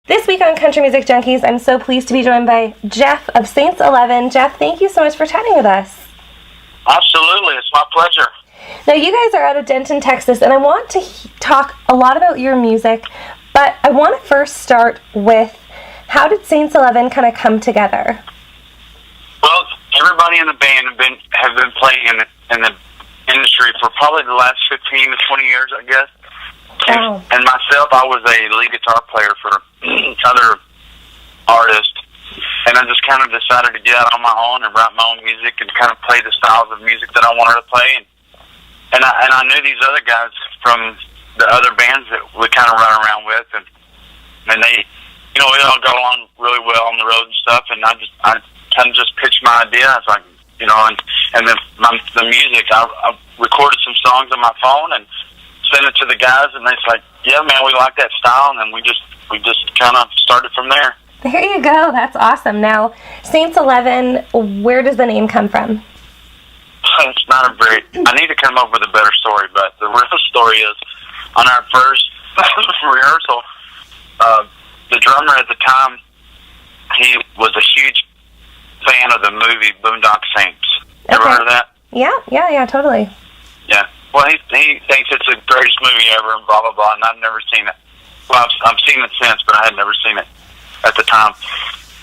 This week on Country Music Junkies, I'm so pleased to be joined by Jeff of Saints 11. Jeff, thank you so much for chatting with us. Absolutely, it's my pleasure. Now, you guys are out of Denton, Texas, and I want to talk a lot about your music, but I want to first start with, how did Saints 11 kind of come together? Well, everybody in the band have been playing in the industry for probably the last 15 to 20 years, I guess. Oh. And myself, I was a lead guitar player for other artists, and I just kind of decided to get out on my own and write my own music and kind of play the styles of music that I wanted to play. And I knew these other guys from the other bands that we kind of run around with, and they, we all got along really well on the road and stuff. And I kind of just pitched my idea. I was like, and then the music, I recorded some songs on my phone and sent it to the guys, and they're like, yeah, man, we like that style, and then we just kind of started from there. There you go. That's awesome. Now, Saints 11, where does the name come from? It's not a very... I need to come up with a better story, but the real story is, on our first rehearsal, the drummer at the time, he was a huge fan of the movie Boondock Saints. Ever heard of that? Yeah, totally. Yeah. Well, he thinks it's the greatest movie ever, and blah, blah, blah, and I've never seen it. Well, I've seen it since, but I had never seen it at the time.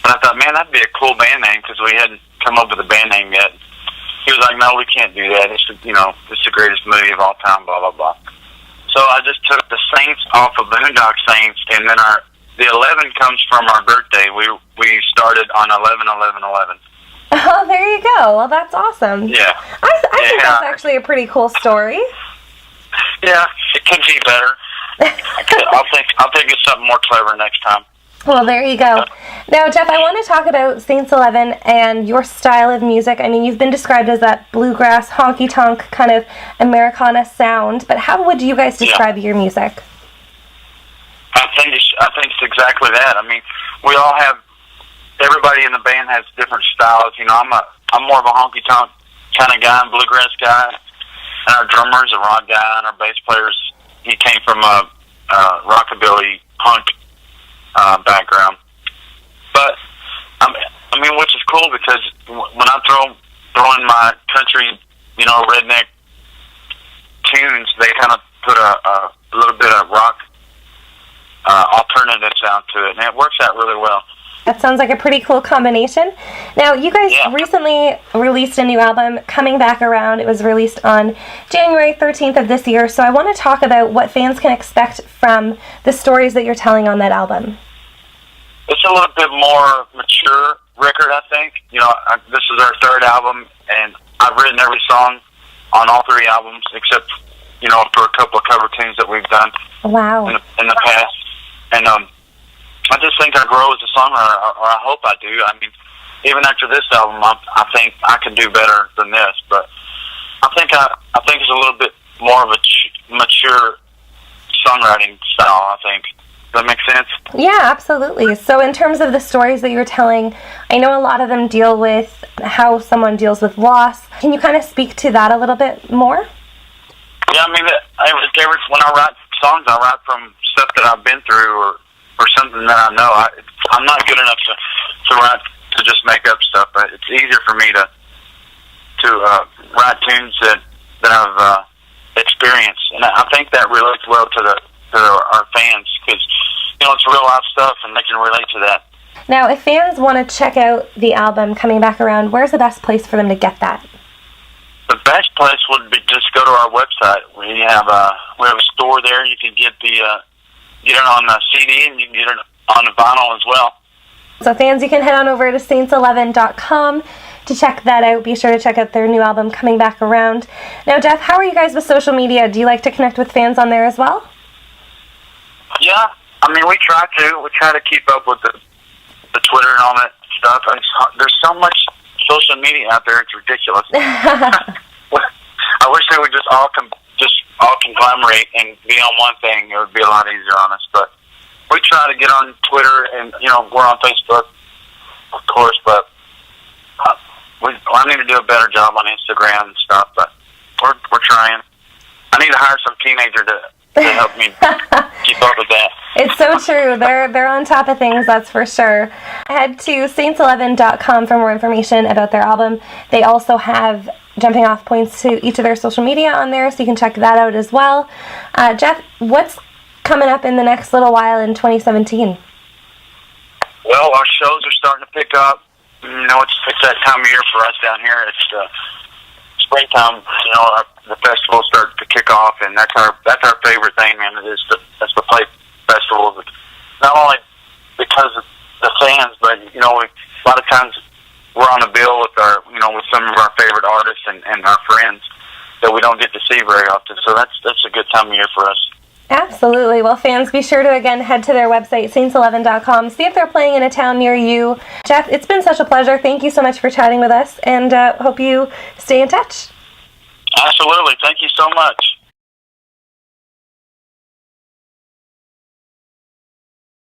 And I thought, man, that'd be a cool band name, because we hadn't come up with a band name yet. He was like, no, we can't do that. It's the greatest movie of all time, blah, blah, blah. So I just took the Saints off of Boondock Saints, and then the 11 comes from our birthday. We started on 11/11/11. Oh, there you go. Well, that's awesome. Yeah. I think that's actually a pretty cool story. Yeah, it could be better. I'll think of something more clever next time. Well, there you go. Now, Jeff, I want to talk about Saints 11 and your style of music. I mean, you've been described as that bluegrass, honky-tonk kind of Americana sound, but how would you guys describe your music? I think it's exactly that. I mean, everybody in the band has different styles. I'm more of a honky-tonk kind of guy, bluegrass guy, and our drummer's a rock guy, and our bass player's, he came from a rockabilly punk background. But I mean, which is cool, because when I throw in my country, redneck tunes, they kind of put a little bit of rock alternative sound to it, and it works out really well. That sounds like a pretty cool combination. Now, you guys recently released a new album, Coming Back Around. It was released on January 13th of this year, so I want to talk about what fans can expect from the stories that you're telling on that album. It's a little bit more mature record, I think. This is our third album, and I've written every song on all three albums, except, for a couple of cover tunes that we've done in the past. And I just think I grow as a songwriter, or I hope I do. I mean, even after this album, I think I can do better than this. But I think it's a little bit more of a mature songwriting style, I think. Does that make sense? Yeah, absolutely. So in terms of the stories that you're telling, I know a lot of them deal with how someone deals with loss. Can you kind of speak to that a little bit more? Yeah, I mean, when I write songs, I write from stuff that I've been through, or something that I know. I'm not good enough to write, to just make up stuff, but it's easier for me to write tunes that I've experienced, and I think that relates well to our fans, because it's real life stuff, and they can relate to that. Now, if fans want to check out the album Coming Back Around, where's the best place for them to get that? The best place would be just go to our website. We have a store there. You can get it on the CD, and you can get it on the vinyl as well. So fans, you can head on over to saints11.com to check that out. Be sure to check out their new album, Coming Back Around. Now, Jeff, how are you guys with social media? Do you like to connect with fans on there as well? Yeah, I mean, we try to keep up with the Twitter and all that stuff. There's so much social media out there, it's ridiculous. I wish they would just all conglomerate and be on one thing. It would be a lot easier on us. But we try to get on Twitter, and we're on Facebook, of course. But I need to do a better job on Instagram and stuff. But we're trying. I need to hire some teenager to help me keep up with that. It's so true. They're on top of things, that's for sure. Head to saints11.com for more information about their album. They also have jumping off points to each of their social media on there, so you can check that out as well. Jeff, what's coming up in the next little while in 2017? Well, our shows are starting to pick up. You know, it's that time of year for us down here. It's springtime. You know, the festivals start to kick off, and that's our favorite thing, man. That's to play festivals. Not only because of the fans, but you know, a lot of times we're on a bill with with some of our favorite artists and our friends that we don't get to see very often. So that's a good time of year for us. Absolutely. Well, fans, be sure to, again, head to their website, saints11.com, see if they're playing in a town near you. Jeff, it's been such a pleasure. Thank you so much for chatting with us, and hope you stay in touch. Absolutely. Thank you so much.